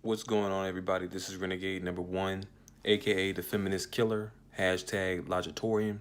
What's going on, everybody? This is Renegade #1, aka the Feminist Killer, hashtag Logitorian.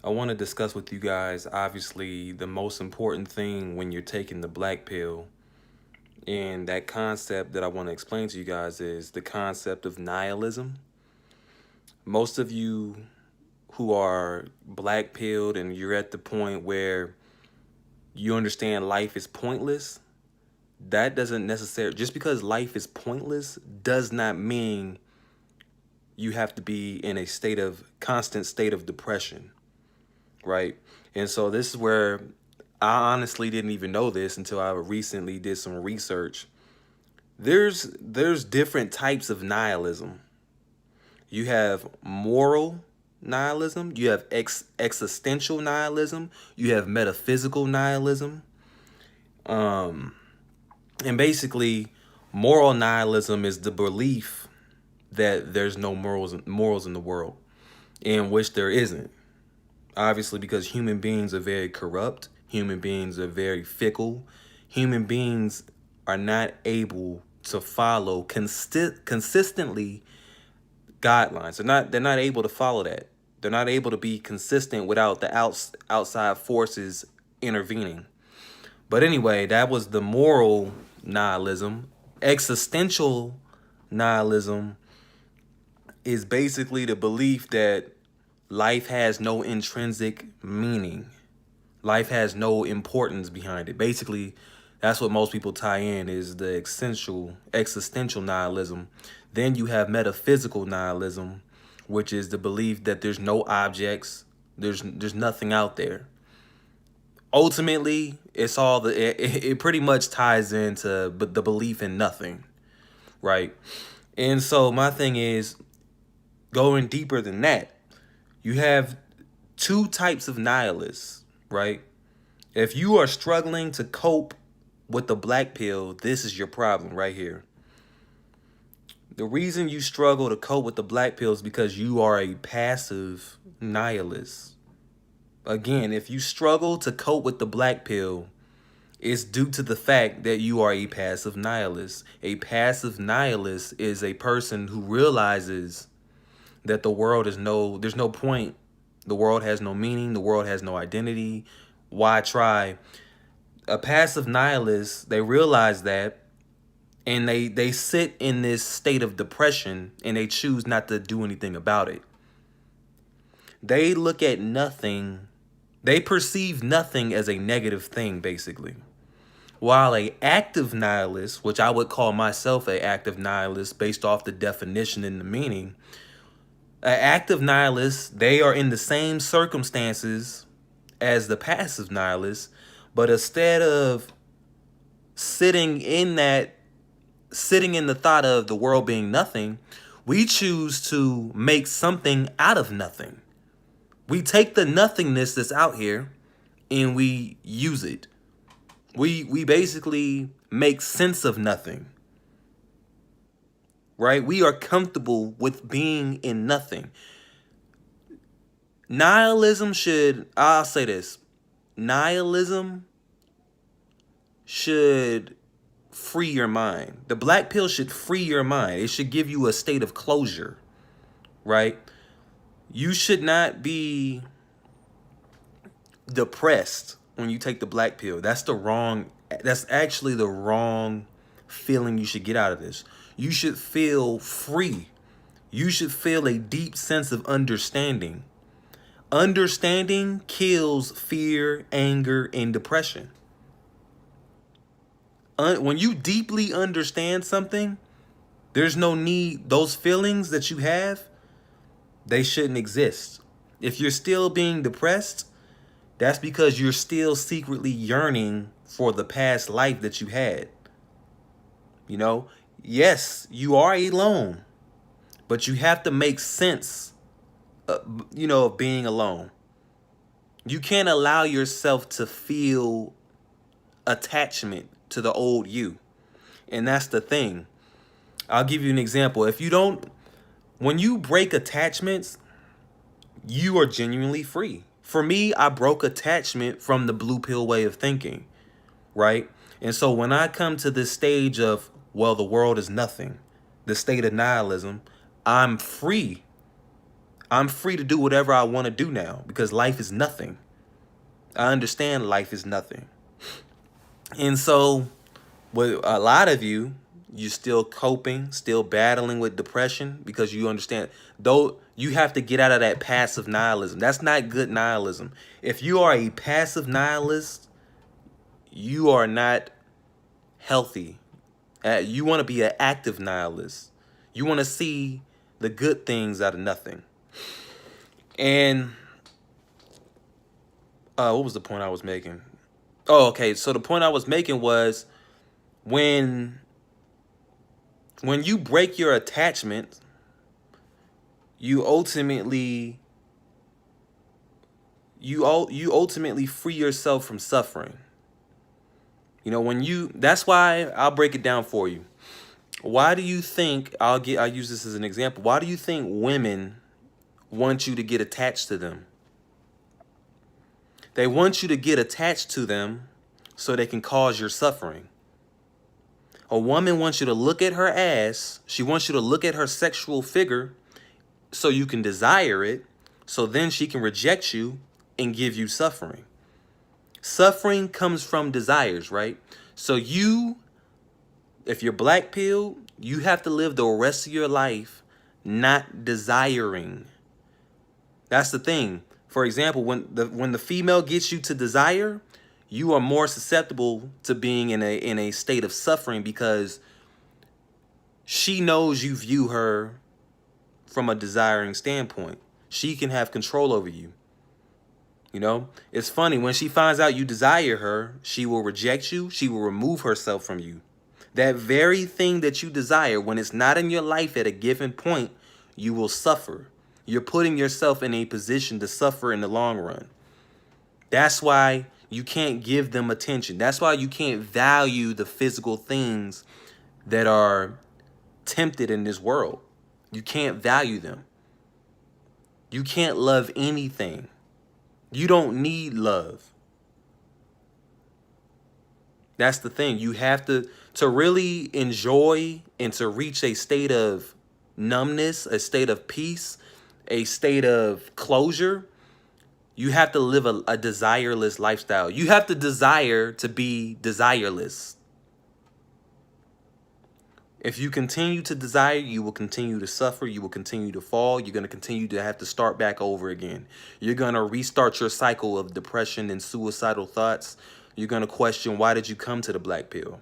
I want to discuss with you guys, obviously, the most important thing when you're taking the black pill. And that concept that I want to explain to you guys is the concept of nihilism. Most of you who are black pilled and you're at the point where you understand life is pointless, that doesn't necessarily, just because life is pointless does not mean you have to be in a constant state of depression, right? And so this is where I honestly didn't even know this until I recently did some research. There's different types of nihilism. You have moral nihilism, you have existential nihilism, you have metaphysical nihilism. And basically, moral nihilism is the belief that there's no morals in the world, in which there isn't. Obviously, because human beings are very corrupt, human beings are very fickle, human beings are not able to follow consistently guidelines. They're not able to follow that. They're not able to be consistent without the outside forces intervening. But anyway, that was the moral nihilism. Existential nihilism is basically the belief that life has no intrinsic meaning. Life has no importance behind it. Basically, that's what most people tie in, is the existential nihilism. Then you have metaphysical nihilism, which is the belief that there's no objects, there's nothing out there. Ultimately, it pretty much ties into the belief in nothing, right? And so my thing is, going deeper than that, you have two types of nihilists, right? If you are struggling to cope with the black pill, this is your problem right here. The reason you struggle to cope with the black pill is because you are a passive nihilist. Again, if you struggle to cope with the black pill, it's due to the fact that you are a passive nihilist. A passive nihilist is a person who realizes that there's no point. The world has no meaning. The world has no identity. Why try? A passive nihilist, they realize that, and they sit in this state of depression and they choose not to do anything about it. They look at nothing. They perceive nothing as a negative thing, basically. While a active nihilist, which I would call myself a active nihilist based off the definition and the meaning, an active nihilist, they are in the same circumstances as the passive nihilist, but instead of sitting in the thought of the world being nothing, we choose to make something out of nothing. We take the nothingness that's out here and we use it. We basically make sense of nothing. Right? We are comfortable with being in nothing. I'll say this. Nihilism should free your mind. The black pill should free your mind. It should give you a state of closure. Right? You should not be depressed when you take the black pill. That's actually the wrong feeling you should get out of this. You should feel free. You should feel a deep sense of understanding. Understanding kills fear, anger, and depression. When you deeply understand something, there's no need. Those feelings that you have, they shouldn't exist. If you're still being depressed, that's because you're still secretly yearning for the past life that you had. You know, yes, you are alone, but you have to make sense, of being alone. You can't allow yourself to feel attachment to the old you. And that's the thing. I'll give you an example. When you break attachments, you are genuinely free. For me, I broke attachment from the blue pill way of thinking, right? And so when I come to this stage of well, the world is nothing. The state of nihilism. I'm free. I'm free to do whatever I want to do now because life is nothing. I understand life is nothing. And so, with a lot of you, you're still coping, still battling with depression because you understand, though you have to get out of that passive nihilism. That's not good nihilism. If you are a passive nihilist, you are not healthy. You want to be an active nihilist. You want to see the good things out of nothing. And what was the point I was making? Oh, okay. So the point I was making was when you break your attachment, you ultimately free yourself from suffering. You know, that's why I'll break it down for you. Why do you think, I'll use this as an example. Why do you think women want you to get attached to them? They want you to get attached to them so they can cause your suffering. A woman wants you to look at her ass. She wants you to look at her sexual figure so you can desire it. So then she can reject you and give you suffering. Suffering comes from desires, right? So if you're black pilled, you have to live the rest of your life not desiring. That's the thing. For example, when the female gets you to desire, you are more susceptible to being in a state of suffering because she knows you view her from a desiring standpoint. She can have control over you. You know, it's funny, when she finds out you desire her, she will reject you. She will remove herself from you. That very thing that you desire, when it's not in your life at a given point, you will suffer. You're putting yourself in a position to suffer in the long run. That's why you can't give them attention. That's why you can't value the physical things that are tempted in this world. You can't value them. You can't love anything. You don't need love. That's the thing. You have to really enjoy and to reach a state of numbness, a state of peace, a state of closure. You have to live a desireless lifestyle. You have to desire to be desireless. If you continue to desire, you will continue to suffer. You will continue to fall. You're going to continue to have to start back over again. You're going to restart your cycle of depression and suicidal thoughts. You're going to question, why did you come to the black pill?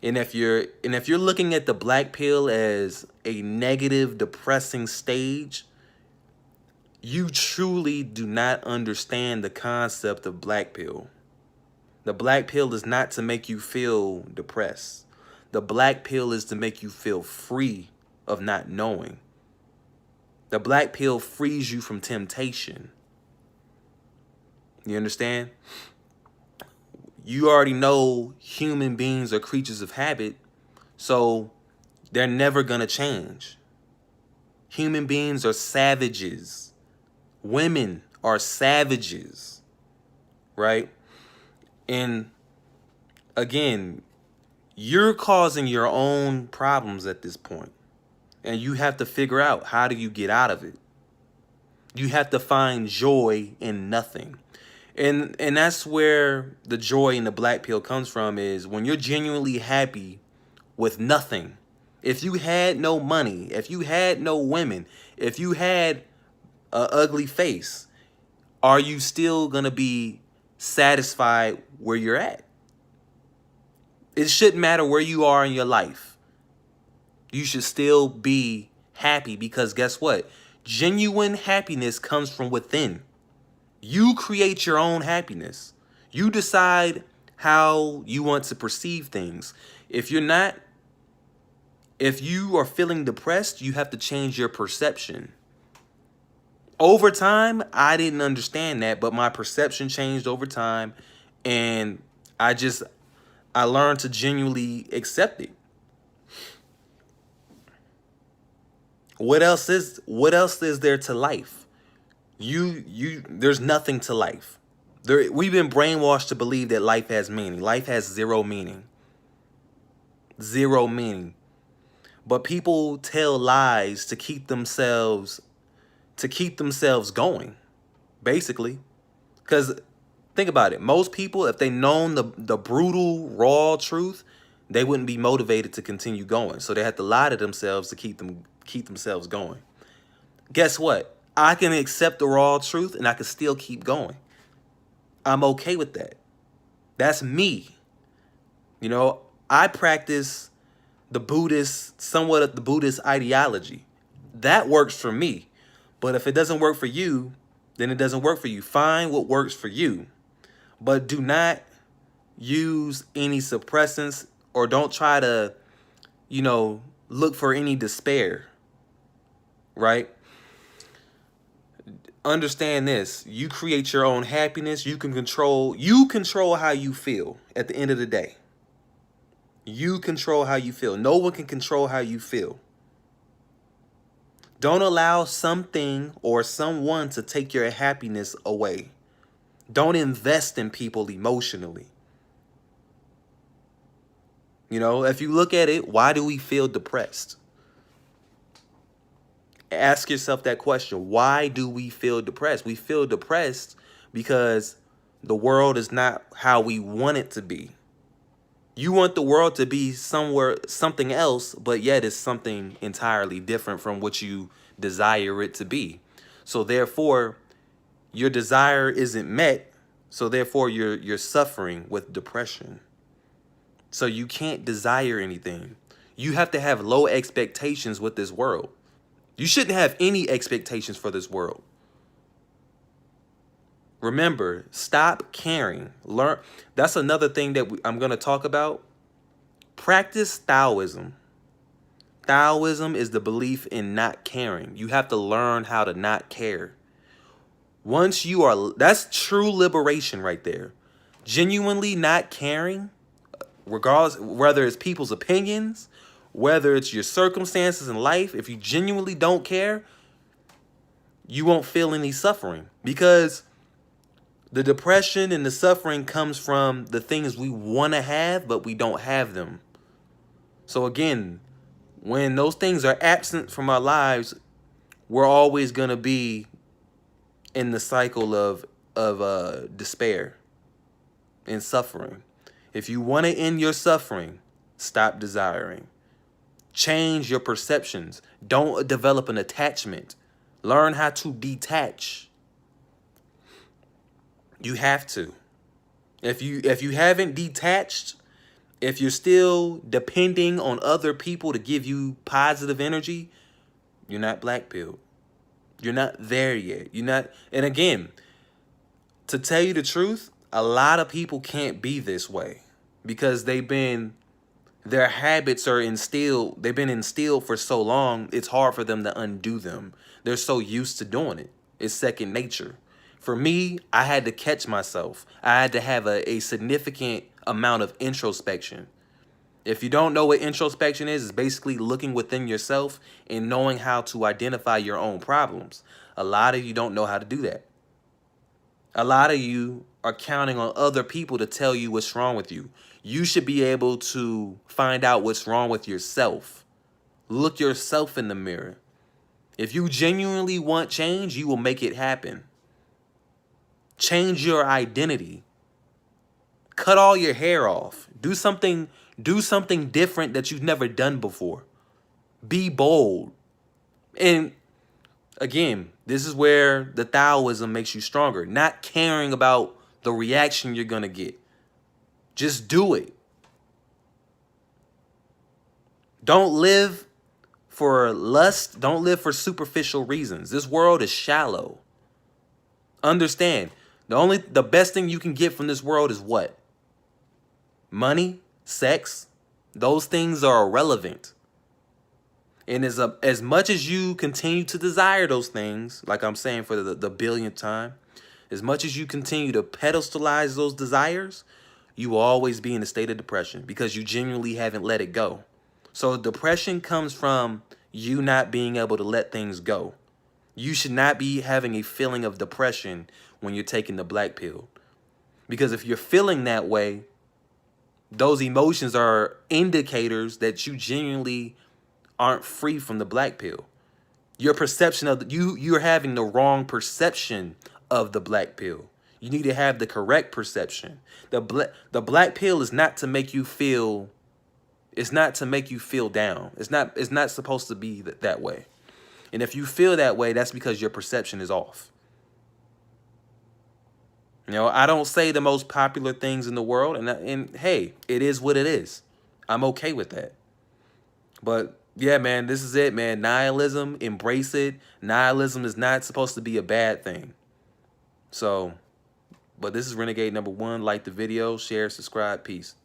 And if you're looking at the black pill as a negative, depressing stage, you truly do not understand the concept of black pill. The black pill is not to make you feel depressed. The black pill is to make you feel free of not knowing. The black pill frees you from temptation. You understand? You already know human beings are creatures of habit, so they're never going to change. Human beings are savages. Women are savages, right? And again, you're causing your own problems at this point, and you have to figure out, how do you get out of it? You have to find joy in nothing. And that's where the joy in the black pill comes from, is when you're genuinely happy with nothing. If you had no money, if you had no women, if you had an ugly face, are you still going to be satisfied where you're at? It shouldn't matter where you are in your life. You should still be happy, because guess what? Genuine happiness comes from within. You create your own happiness. You decide how you want to perceive things. If you are feeling depressed, you have to change your perception. Over time, I didn't understand that, but my perception changed over time, and I learned to genuinely accept it. What else is there to life? There's nothing to life. We've been brainwashed to believe that life has meaning. Life has zero meaning. Zero meaning. But people tell lies to keep themselves going, basically. Because think about it. Most people, if they known the brutal, raw truth, they wouldn't be motivated to continue going. So they have to lie to themselves to keep themselves going. Guess what? I can accept the raw truth and I can still keep going. I'm okay with that. That's me. You know, I practice somewhat of the Buddhist ideology. That works for me. But if it doesn't work for you, then it doesn't work for you. Find what works for you. But do not use any suppressants, or don't try to, look for any despair, right? Understand this. You create your own happiness. You control how you feel at the end of the day. You control how you feel. No one can control how you feel. Don't allow something or someone to take your happiness away. Don't invest in people emotionally. If you look at it, why do we feel depressed? Ask yourself that question. Why do we feel depressed? We feel depressed because the world is not how we want it to be. You want the world to be something else, but yet it's something entirely different from what you desire it to be. So therefore, your desire isn't met. So therefore, you're suffering with depression. So you can't desire anything. You have to have low expectations with this world. You shouldn't have any expectations for this world. Remember, stop caring. Learn. That's another thing that I'm going to talk about. Practice Taoism. Taoism is the belief in not caring. You have to learn how to not care. That's true liberation right there. Genuinely not caring, regardless, whether it's people's opinions, whether it's your circumstances in life, if you genuinely don't care, you won't feel any suffering, because the depression and the suffering comes from the things we want to have, but we don't have them. So again, when those things are absent from our lives, we're always going to be in the cycle of despair and suffering. If you want to end your suffering, stop desiring. Change your perceptions. Don't develop an attachment. Learn how to detach. You have to. If you haven't detached, if you're still depending on other people to give you positive energy, you're not black-pilled. You're not there yet. You're not. And again, to tell you the truth, a lot of people can't be this way because their habits are instilled. They've been instilled for so long, it's hard for them to undo them. They're so used to doing it. It's second nature. For me, I had to catch myself. I had to have a significant amount of introspection. If you don't know what introspection is, it's basically looking within yourself and knowing how to identify your own problems. A lot of you don't know how to do that. A lot of you are counting on other people to tell you what's wrong with you. You should be able to find out what's wrong with yourself. Look yourself in the mirror. If you genuinely want change, you will make it happen. Change your identity. Cut all your hair off. Do something different that you've never done before. Be bold. And again, this is where the Taoism makes you stronger. Not caring about the reaction you're going to get. Just do it. Don't live for lust. Don't live for superficial reasons. This world is shallow. Understand, the best thing you can get from this world is what? Money, sex. Those things are irrelevant. And as much as you continue to desire those things, like I'm saying for the billionth time, as much as you continue to pedestalize those desires, you will always be in a state of depression because you genuinely haven't let it go. So depression comes from you not being able to let things go. You should not be having a feeling of depression when you're taking the black pill. Because if you're feeling that way, Those emotions are indicators that you genuinely aren't free from the black pill. Your perception of you're having the wrong perception of the black pill. You need to have the correct perception. The black pill is not to make you feel, it's not to make you feel down. It's not supposed to be that way. And if you feel that way, that's because your perception is off. You know, I don't say the most popular things in the world, and hey, it is what it is. I'm okay with that. But yeah, man, this is it, man. Nihilism, embrace it. Nihilism is not supposed to be a bad thing. So, but this is Renegade #1. Like the video, share, subscribe, peace.